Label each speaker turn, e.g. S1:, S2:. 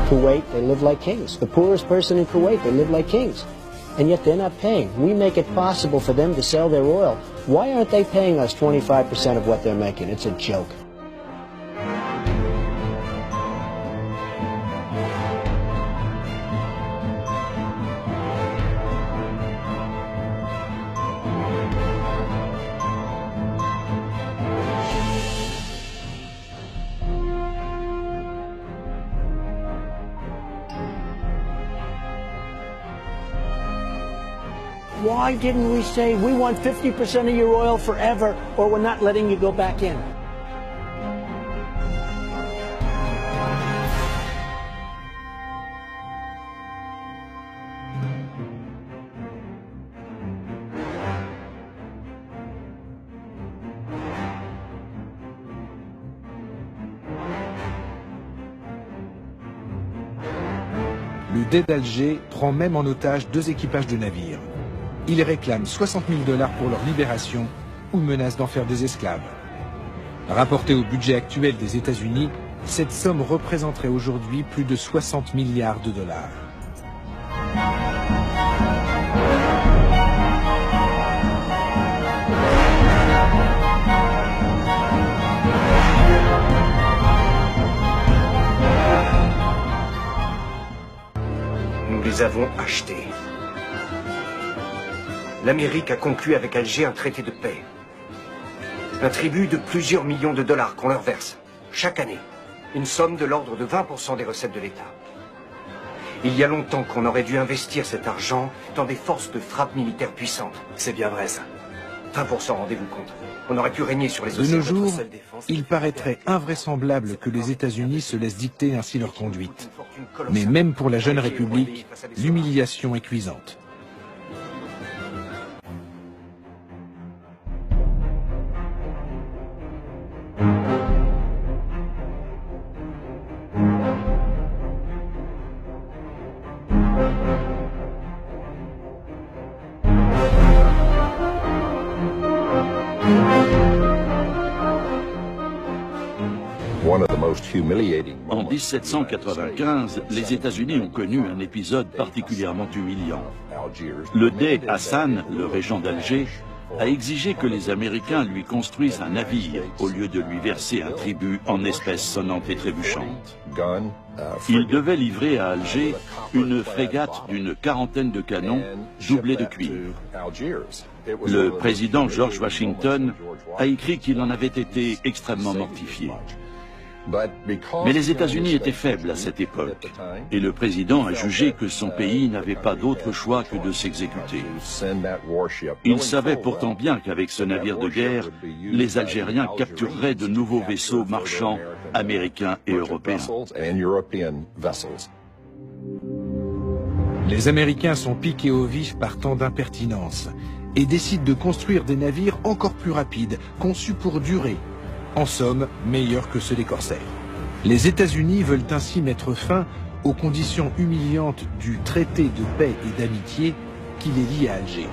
S1: Kuwait, they live like kings. The poorest person in Kuwait, they live like kings. And yet they're not paying. We make it possible for them to sell their oil. Why aren't they paying us 25% of what they're making? It's a joke. Why didn't we say, we want 50% of your oil forever, or we're not letting you go back in?
S2: Le Dey d'Alger prend même en otage 2 équipages de navires. Il réclame 60 000 $ pour leur libération ou menace d'en faire des esclaves. Rapporté au budget actuel des États-Unis, cette somme représenterait aujourd'hui plus de 60 milliards de dollars.
S3: Nous les avons achetés. L'Amérique a conclu avec Alger un traité de paix. Un tribut de plusieurs millions de dollars qu'on leur verse, chaque année. Une somme de l'ordre de 20% des recettes de l'État. Il y a longtemps qu'on aurait dû investir cet argent dans des forces de frappe militaires puissantes. C'est bien vrai, ça. 20%, rendez-vous compte. On aurait pu régner sur les océans.
S2: De nos jours, il paraîtrait invraisemblable que les États-Unis se laissent dicter ainsi leur conduite. Mais même pour la jeune République, l'humiliation est cuisante.
S4: En 1795, les États-Unis ont connu un épisode particulièrement humiliant. Le Dey Hassan, le régent d'Alger, a exigé que les Américains lui construisent un navire au lieu de lui verser un tribut en espèces sonnantes et trébuchantes. Il devait livrer à Alger une frégate d'une 40aine de canons doublés de cuivre. Le président George Washington a écrit qu'il en avait été extrêmement mortifié. Mais les États-Unis étaient faibles à cette époque, et le président a jugé que son pays n'avait pas d'autre choix que de s'exécuter. Il savait pourtant bien qu'avec ce navire de guerre, les Algériens captureraient de nouveaux vaisseaux marchands américains et européens.
S2: Les Américains sont piqués au vif par tant d'impertinence et décident de construire des navires encore plus rapides, conçus pour durer. En somme, meilleurs que ceux des corsaires. Les États-Unis veulent ainsi mettre fin aux conditions humiliantes du traité de paix et d'amitié qui les lie à Alger.